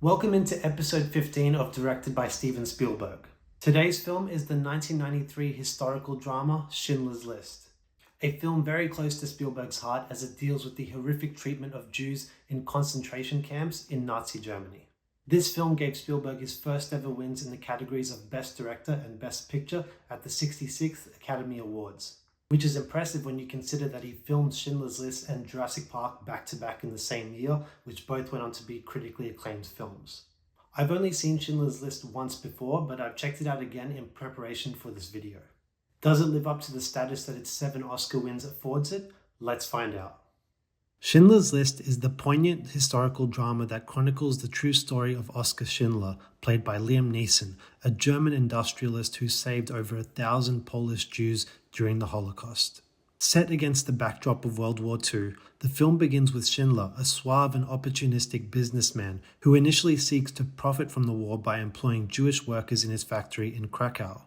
Welcome into episode 15 of Directed by Steven Spielberg. Today's film is the 1993 historical drama Schindler's List, a film very close to Spielberg's heart as it deals with the horrific treatment of Jews in concentration camps in Nazi Germany. This film gave Spielberg his first ever wins in the categories of Best Director and Best Picture at the 66th Academy Awards, which is impressive when you consider that he filmed Schindler's List and Jurassic Park back-to-back in the same year, which both went on to be critically acclaimed films. I've only seen Schindler's List once before, but I've checked it out again in preparation for this video. Does it live up to the status that its 7 Oscar wins affords it? Let's find out. Schindler's List is the poignant historical drama that chronicles the true story of Oskar Schindler, played by Liam Neeson, a German industrialist who saved over 1,000 Polish Jews during the Holocaust. Set against the backdrop of World War II, the film begins with Schindler, a suave and opportunistic businessman who initially seeks to profit from the war by employing Jewish workers in his factory in Krakow.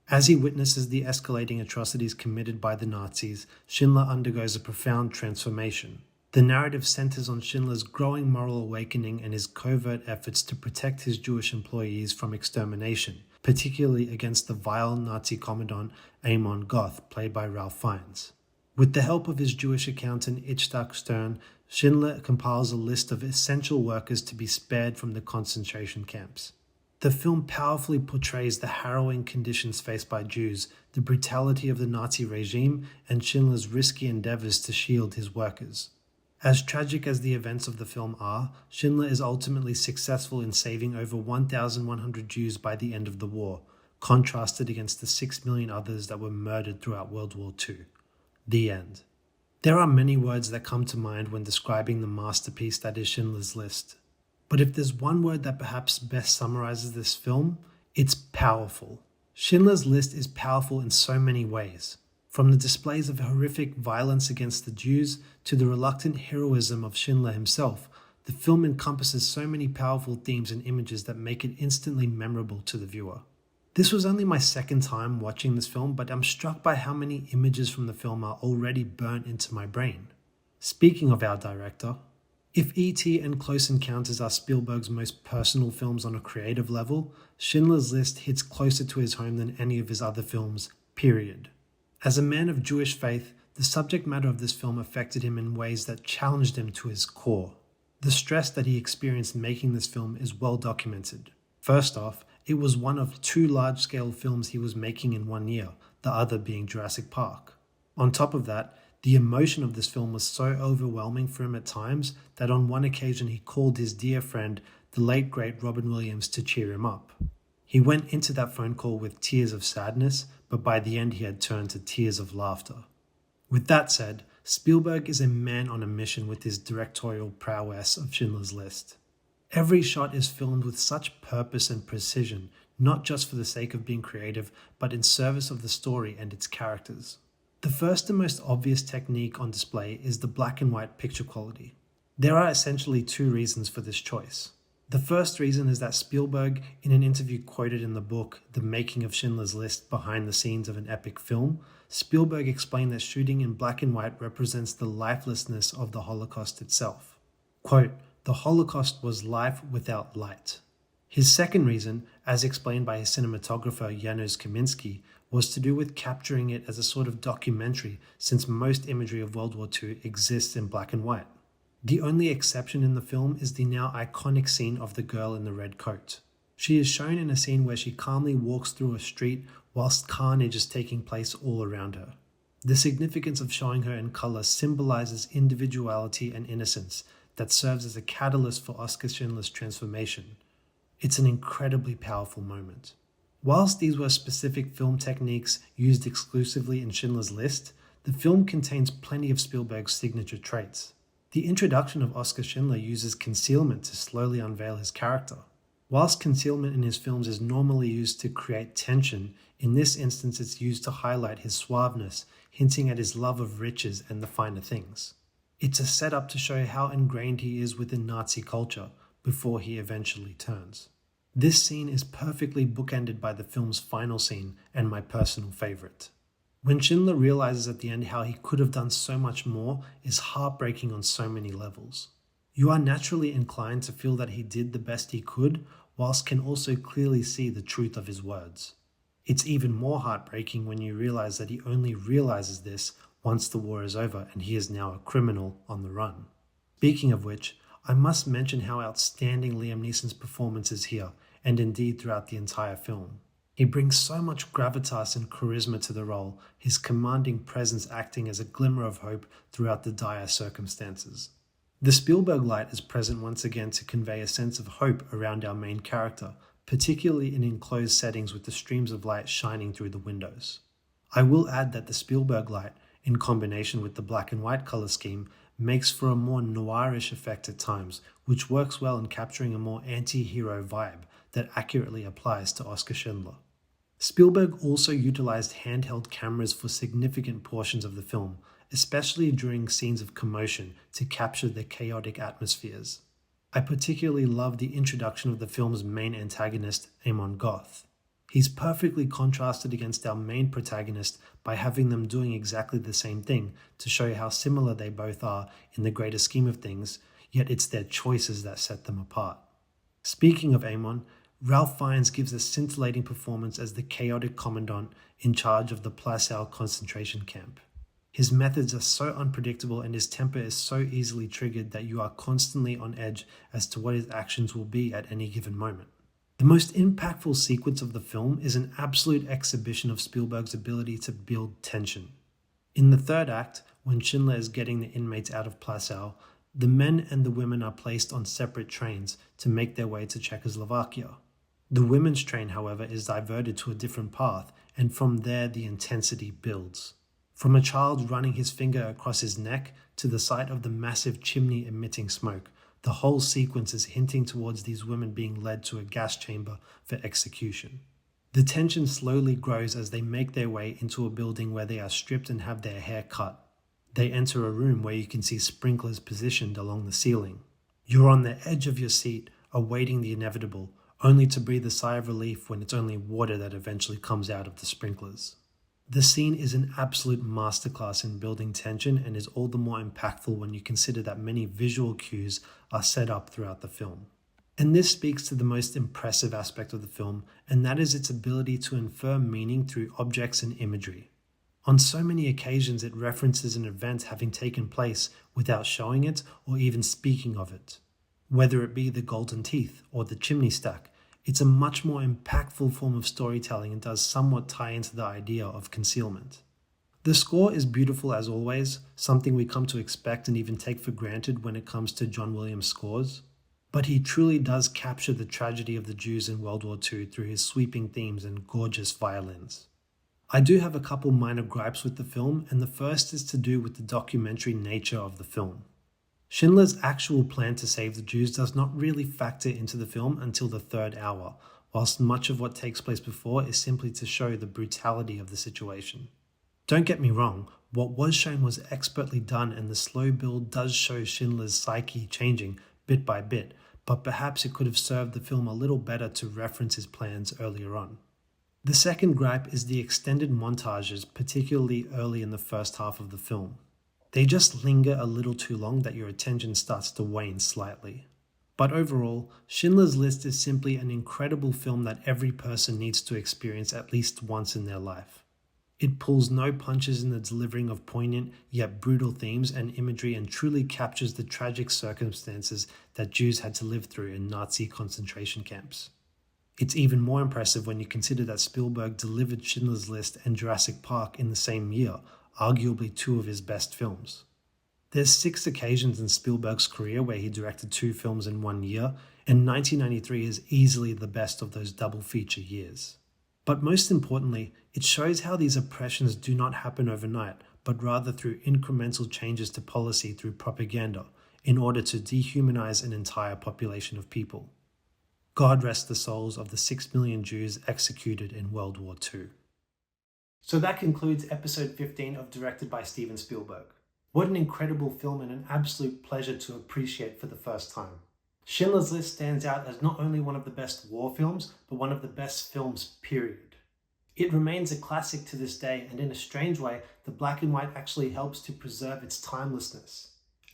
As he witnesses the escalating atrocities committed by the Nazis, Schindler undergoes a profound transformation. The narrative centers on Schindler's growing moral awakening and his covert efforts to protect his Jewish employees from extermination, particularly against the vile Nazi commandant Amon Goth, played by Ralph Fiennes. With the help of his Jewish accountant Itzhak Stern, Schindler compiles a list of essential workers to be spared from the concentration camps. The film powerfully portrays the harrowing conditions faced by Jews, the brutality of the Nazi regime, and Schindler's risky endeavors to shield his workers. As tragic as the events of the film are, Schindler is ultimately successful in saving over 1,100 Jews by the end of the war, contrasted against the 6 million others that were murdered throughout World War II. The end. There are many words that come to mind when describing the masterpiece that is Schindler's List. But if there's one word that perhaps best summarizes this film, it's powerful. Schindler's List is powerful in so many ways. From the displays of horrific violence against the Jews to the reluctant heroism of Schindler himself, the film encompasses so many powerful themes and images that make it instantly memorable to the viewer. This was only my second time watching this film, but I'm struck by how many images from the film are already burnt into my brain. Speaking of our director, if E.T. and Close Encounters are Spielberg's most personal films on a creative level, Schindler's List hits closer to his home than any of his other films, period. As a man of Jewish faith, the subject matter of this film affected him in ways that challenged him to his core. The stress that he experienced making this film is well documented. First off, it was one of 2 large-scale films he was making in one year, the other being Jurassic Park. On top of that, the emotion of this film was so overwhelming for him at times that on one occasion he called his dear friend, the late great Robin Williams, to cheer him up. He went into that phone call with tears of sadness, but by the end he had turned to tears of laughter. With that said, Spielberg is a man on a mission with his directorial prowess of Schindler's List. Every shot is filmed with such purpose and precision, not just for the sake of being creative, but in service of the story and its characters. The first and most obvious technique on display is the black and white picture quality. There are essentially 2 reasons for this choice. The first reason is that Spielberg, in an interview quoted in the book The Making of Schindler's List Behind the Scenes of an Epic Film, Spielberg explained that shooting in black and white represents the lifelessness of the Holocaust itself. Quote, "The Holocaust was life without light." His second reason, as explained by his cinematographer Janusz Kaminski, was to do with capturing it as a sort of documentary, since most imagery of World War II exists in black and white. The only exception in the film is the now iconic scene of the girl in the red coat. She is shown in a scene where she calmly walks through a street whilst carnage is taking place all around her. The significance of showing her in color symbolizes individuality and innocence that serves as a catalyst for Oskar Schindler's transformation. It's an incredibly powerful moment. Whilst these were specific film techniques used exclusively in Schindler's List, the film contains plenty of Spielberg's signature traits. The introduction of Oskar Schindler uses concealment to slowly unveil his character. Whilst concealment in his films is normally used to create tension, in this instance it's used to highlight his suaveness, hinting at his love of riches and the finer things. It's a setup to show how ingrained he is within Nazi culture before he eventually turns. This scene is perfectly bookended by the film's final scene and my personal favorite. When Schindler realizes at the end how he could have done so much more is heartbreaking on so many levels. You are naturally inclined to feel that he did the best he could, whilst can also clearly see the truth of his words. It's even more heartbreaking when you realize that he only realizes this once the war is over and he is now a criminal on the run. Speaking of which, I must mention how outstanding Liam Neeson's performance is here, and indeed throughout the entire film. He brings so much gravitas and charisma to the role, his commanding presence acting as a glimmer of hope throughout the dire circumstances. The Spielberg light is present once again to convey a sense of hope around our main character, particularly in enclosed settings with the streams of light shining through the windows. I will add that the Spielberg light, in combination with the black and white color scheme, makes for a more noirish effect at times, which works well in capturing a more anti-hero vibe that accurately applies to Oskar Schindler. Spielberg also utilized handheld cameras for significant portions of the film, especially during scenes of commotion to capture the chaotic atmospheres. I particularly love the introduction of the film's main antagonist, Amon Goth. He's perfectly contrasted against our main protagonist by having them doing exactly the same thing to show how similar they both are in the greater scheme of things, yet it's their choices that set them apart. Speaking of Amon, Ralph Fiennes gives a scintillating performance as the chaotic commandant in charge of the Plaszow concentration camp. His methods are so unpredictable and his temper is so easily triggered that you are constantly on edge as to what his actions will be at any given moment. The most impactful sequence of the film is an absolute exhibition of Spielberg's ability to build tension. In the third act, when Schindler is getting the inmates out of Plaszow, the men and the women are placed on separate trains to make their way to Czechoslovakia. The women's train, however, is diverted to a different path, and from there the intensity builds. From a child running his finger across his neck to the sight of the massive chimney emitting smoke, the whole sequence is hinting towards these women being led to a gas chamber for execution. The tension slowly grows as they make their way into a building where they are stripped and have their hair cut. They enter a room where you can see sprinklers positioned along the ceiling. You're on the edge of your seat, awaiting the inevitable, only to breathe a sigh of relief when it's only water that eventually comes out of the sprinklers. The scene is an absolute masterclass in building tension and is all the more impactful when you consider that many visual cues are set up throughout the film. And this speaks to the most impressive aspect of the film, and that is its ability to infer meaning through objects and imagery. On so many occasions it references an event having taken place without showing it or even speaking of it. Whether it be the golden teeth or the chimney stack, it's a much more impactful form of storytelling and does somewhat tie into the idea of concealment. The score is beautiful as always, something we come to expect and even take for granted when it comes to John Williams' scores. But he truly does capture the tragedy of the Jews in World War II through his sweeping themes and gorgeous violins. I do have a couple minor gripes with the film, and the first is to do with the documentary nature of the film. Schindler's actual plan to save the Jews does not really factor into the film until the third hour, whilst much of what takes place before is simply to show the brutality of the situation. Don't get me wrong, what was shown was expertly done and the slow build does show Schindler's psyche changing bit by bit, but perhaps it could have served the film a little better to reference his plans earlier on. The second gripe is the extended montages, particularly early in the first half of the film. They just linger a little too long that your attention starts to wane slightly. But overall, Schindler's List is simply an incredible film that every person needs to experience at least once in their life. It pulls no punches in the delivering of poignant yet brutal themes and imagery and truly captures the tragic circumstances that Jews had to live through in Nazi concentration camps. It's even more impressive when you consider that Spielberg delivered Schindler's List and Jurassic Park in the same year, arguably two of his best films. There's 6 occasions in Spielberg's career where he directed 2 films in 1 year, and 1993 is easily the best of those double feature years. But most importantly, it shows how these oppressions do not happen overnight, but rather through incremental changes to policy through propaganda, in order to dehumanize an entire population of people. God rest the souls of the 6 million Jews executed in World War II. So that concludes episode 15 of Directed by Steven Spielberg. What an incredible film and an absolute pleasure to appreciate for the first time. Schindler's List stands out as not only one of the best war films, but one of the best films, period. It remains a classic to this day, and in a strange way, the black and white actually helps to preserve its timelessness.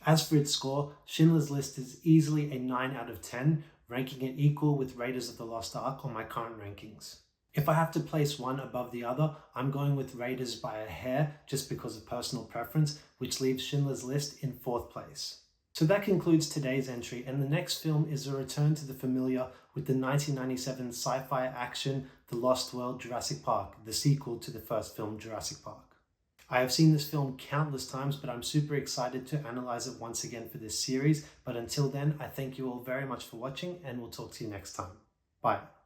As for its score, Schindler's List is easily a 9 out of 10, ranking it equal with Raiders of the Lost Ark on my current rankings. If I have to place one above the other, I'm going with Raiders by a hair just because of personal preference, which leaves Schindler's List in 4th place. So that concludes today's entry, and the next film is a return to the familiar with the 1997 sci-fi action The Lost World Jurassic Park, the sequel to the first film Jurassic Park. I have seen this film countless times, but I'm super excited to analyze it once again for this series. But until then, I thank you all very much for watching, and we'll talk to you next time. Bye.